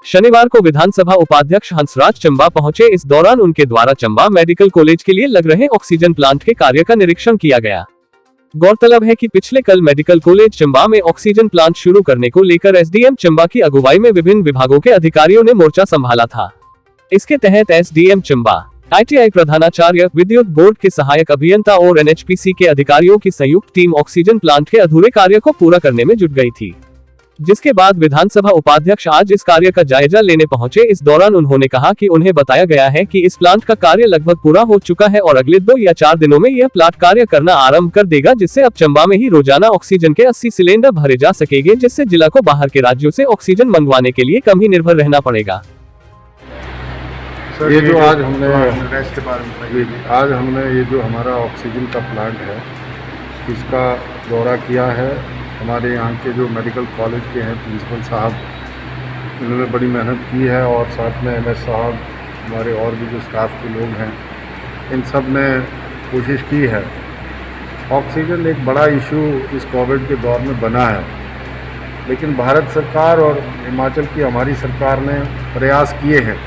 शनिवार को विधानसभा उपाध्यक्ष हंसराज चंबा पहुंचे। इस दौरान उनके द्वारा चंबा मेडिकल कॉलेज के लिए लग रहे ऑक्सीजन प्लांट के कार्य का निरीक्षण किया गया। गौरतलब है कि पिछले कल मेडिकल कॉलेज चंबा में ऑक्सीजन प्लांट शुरू करने को लेकर एसडीएम चंबा की अगुवाई में विभिन्न विभागों के अधिकारियों ने मोर्चा संभाला था। इसके तहत एसडीएम चंबा, आईटीआई प्रधानाचार्य, विद्युत बोर्ड के सहायक अभियंता और एनएचपीसी के अधिकारियों की संयुक्त टीम ऑक्सीजन प्लांट के अधूरे कार्य को पूरा करने में जुट गई थी, जिसके बाद विधानसभा उपाध्यक्ष आज इस कार्य का जायजा लेने पहुंचे। इस दौरान उन्होंने कहा कि उन्हें बताया गया है कि इस प्लांट का कार्य लगभग पूरा हो चुका है और अगले 2 या 4 दिनों में यह प्लांट कार्य करना आरंभ कर देगा, जिससे अब चंबा में ही रोजाना ऑक्सीजन के 80 सिलेंडर भरे जा सकेंगे, जिससे जिला को बाहर के राज्यों से ऑक्सीजन मंगवाने के लिए कम ही निर्भर रहना पड़ेगा। ये जो आज हमने ये जो हमारा ऑक्सीजन का प्लांट है इसका दौरा किया है। हमारे यहाँ के जो मेडिकल कॉलेज के हैं प्रिंसिपल साहब, इन्होंने बड़ी मेहनत की है और साथ में एमएस साहब, हमारे और भी जो स्टाफ के लोग हैं, इन सब ने कोशिश की है। ऑक्सीजन एक बड़ा इशू इस कोविड के दौर में बना है, लेकिन भारत सरकार और हिमाचल की हमारी सरकार ने प्रयास किए हैं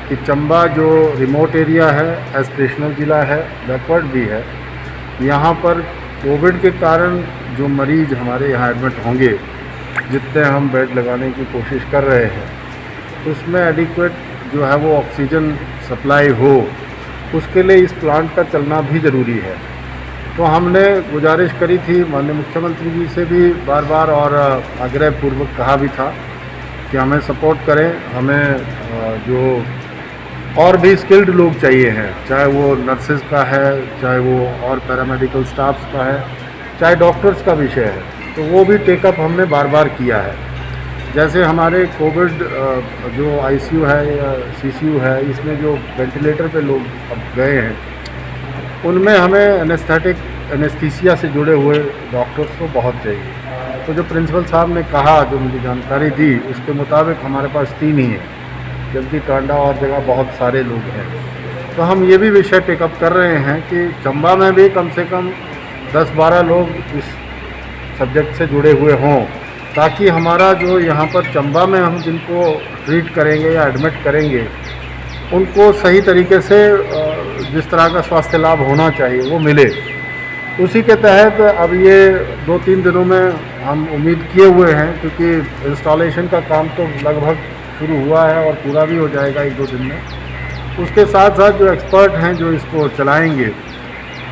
कि चंबा जो रिमोट एरिया है, एस्पिरेशनल ज़िला है, बैकवर्ड भी है, यहाँ पर कोविड के कारण जो मरीज हमारे यहाँ एडमिट होंगे, जितने हम बेड लगाने की कोशिश कर रहे हैं, उसमें एडिक्वेट जो है वो ऑक्सीजन सप्लाई हो, उसके लिए इस प्लांट का चलना भी ज़रूरी है। तो हमने गुजारिश करी थी माननीय मुख्यमंत्री जी से भी बार बार और आग्रहपूर्वक कहा भी था कि हमें सपोर्ट करें, हमें जो और भी स्किल्ड लोग चाहिए हैं, चाहे वो नर्सेज का है, चाहे वो और पैरामेडिकल स्टाफ्स का है, चाहे डॉक्टर्स का विषय है, तो वो भी टेकअप हमने बार बार किया है। जैसे हमारे कोविड जो आईसीयू है या सीसीयू है, इसमें जो वेंटिलेटर पे लोग अब गए हैं, उनमें हमें एनेस्थीसिया से जुड़े हुए डॉक्टर्स को बहुत चाहिए। तो जो प्रिंसिपल साहब ने कहा, जो मुझे जानकारी दी, उसके मुताबिक हमारे पास 3 ही है, जबकि टांडा और जगह बहुत सारे लोग हैं। तो हम ये भी विषय टेकअप कर रहे हैं कि चंबा में भी कम से कम 10-12 लोग इस सब्जेक्ट से जुड़े हुए हों, ताकि हमारा जो यहाँ पर चंबा में हम जिनको ट्रीट करेंगे या एडमिट करेंगे, उनको सही तरीके से जिस तरह का स्वास्थ्य लाभ होना चाहिए वो मिले। उसी के तहत अब ये 2-3 दिनों में हम उम्मीद किए हुए हैं, क्योंकि इंस्टॉलेशन का काम तो लगभग शुरू हुआ है और पूरा भी हो जाएगा 1-2 दिन में। उसके साथ साथ जो एक्सपर्ट हैं जो इसको चलाएंगे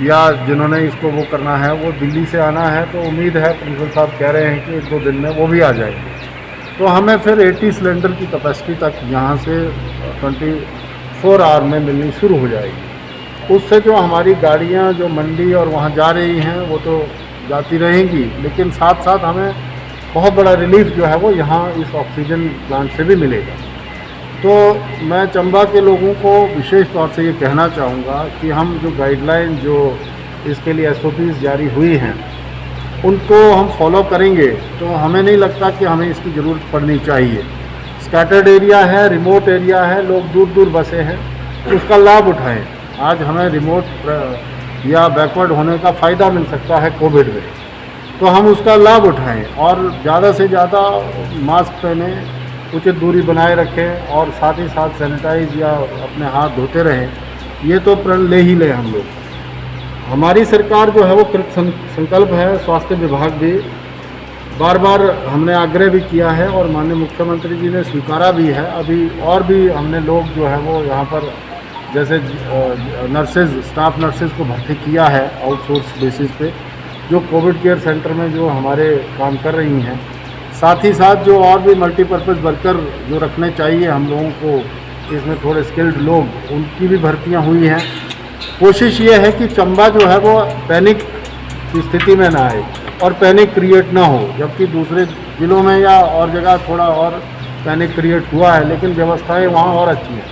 या जिन्होंने इसको वो करना है, वो दिल्ली से आना है, तो उम्मीद है, प्रिंसिपल साहब कह रहे हैं कि 1-2 दिन में वो भी आ जाएंगे। तो हमें फिर 80 सिलेंडर की कैपेसिटी तक यहाँ से 24 आवर में मिलनी शुरू हो जाएगी। उससे जो हमारी गाड़ियाँ जो मंडी और वहाँ जा रही हैं वो तो जाती रहेंगी, लेकिन साथ साथ हमें बहुत बड़ा रिलीफ जो है वो यहाँ इस ऑक्सीजन प्लांट से भी मिलेगा। तो मैं चंबा के लोगों को विशेष तौर से ये कहना चाहूँगा कि हम जो गाइडलाइन जो इसके लिए SOPs जारी हुई हैं, उनको हम फॉलो करेंगे तो हमें नहीं लगता कि हमें इसकी ज़रूरत पड़नी चाहिए। स्कैटर्ड एरिया है, रिमोट एरिया है, लोग दूर दूर बसे हैं, तो उसका लाभ उठाएं। आज हमें रिमोट या बैकवर्ड होने का फ़ायदा मिल सकता है कोविड में, तो हम उसका लाभ उठाएं और ज़्यादा से ज़्यादा मास्क पहने, उचित दूरी बनाए रखें और साथ ही साथ सैनिटाइज या अपने हाथ धोते रहें। ये तो प्रण ले ही ले हम लोग। हमारी सरकार जो है वो कृत संकल्प है, स्वास्थ्य विभाग भी बार बार हमने आग्रह भी किया है और माननीय मुख्यमंत्री जी ने स्वीकारा भी है। अभी और भी हमने लोग जो है वो यहाँ पर जैसे नर्सेज, स्टाफ नर्सेज को भर्ती किया है आउटसोर्स बेसिस पे, जो कोविड केयर सेंटर में जो हमारे काम कर रही हैं। साथ ही साथ जो और भी मल्टीपर्पज़ वर्कर जो रखने चाहिए हम लोगों को, इसमें थोड़े स्किल्ड लोग, उनकी भी भर्तियां हुई हैं। कोशिश ये है कि चंबा जो है वो पैनिक की स्थिति में ना आए और पैनिक क्रिएट ना हो, जबकि दूसरे ज़िलों में या और जगह थोड़ा और पैनिक क्रिएट हुआ है, लेकिन व्यवस्थाएं वहाँ और अच्छी हैं।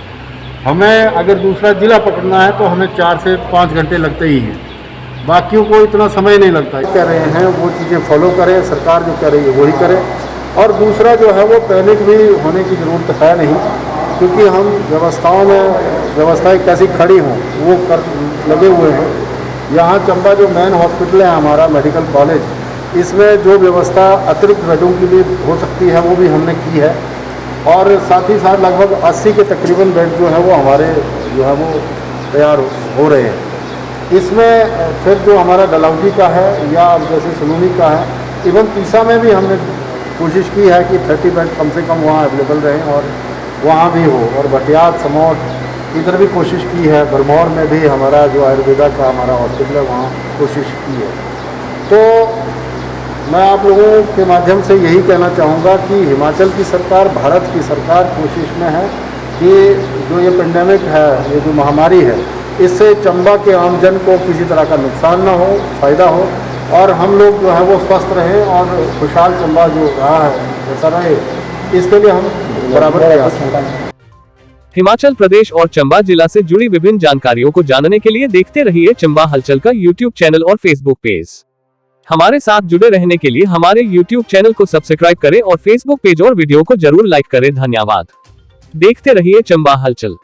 हमें अगर दूसरा ज़िला पकड़ना है तो हमें 4 से 5 घंटे लगते ही हैं, बाकियों को इतना समय नहीं लगता। कह रहे हैं वो चीज़ें फॉलो करें, सरकार जो कह रही है वही करें। और दूसरा जो है वो पैनिक भी होने की ज़रूरत है नहीं, क्योंकि हम व्यवस्थाएं कैसी खड़ी हों वो कर लगे हुए हैं। यहाँ चंबा जो मेन हॉस्पिटल है हमारा मेडिकल कॉलेज, इसमें जो व्यवस्था अतिरिक्त बेडों के लिए हो सकती है वो भी हमने की है। और साथ ही साथ लगभग 80 के तकरीबन बेड जो है वो हमारे जो है वो तैयार हो रहे हैं। इसमें फिर जो हमारा डलहौजी का है या जैसे सलूनी का है, इवन तीसा में भी हमने कोशिश की है कि 30 बेड कम से कम वहाँ अवेलेबल रहें और वहाँ भी हो, और भटियात समौट इधर भी कोशिश की है। भरमौर में भी हमारा जो आयुर्वेदा का हमारा हॉस्पिटल है वहाँ कोशिश की है। तो मैं आप लोगों के माध्यम से यही कहना चाहूँगा कि हिमाचल की सरकार, भारत की सरकार कोशिश में है कि जो ये पेंडेमिक है, ये जो महामारी है, इससे चंबा के आमजन को किसी तरह का नुकसान ना हो, फ़ायदा हो, और हम लोग जो है वो स्वस्थ रहें और खुशहाल चंबा जो रहा है ऐसा रहे, इसके लिए हम बराबर प्रयास करें। हिमाचल प्रदेश और चंबा जिला से जुड़ी विभिन्न जानकारियों को जानने के लिए देखते रहिए चंबा हलचल का यूट्यूब चैनल और फेसबुक पेज। हमारे साथ जुड़े रहने के लिए हमारे यूट्यूब चैनल को सब्सक्राइब करें और फेसबुक पेज और वीडियो को जरूर लाइक करें। धन्यवाद। देखते रहिए चंबा हलचल।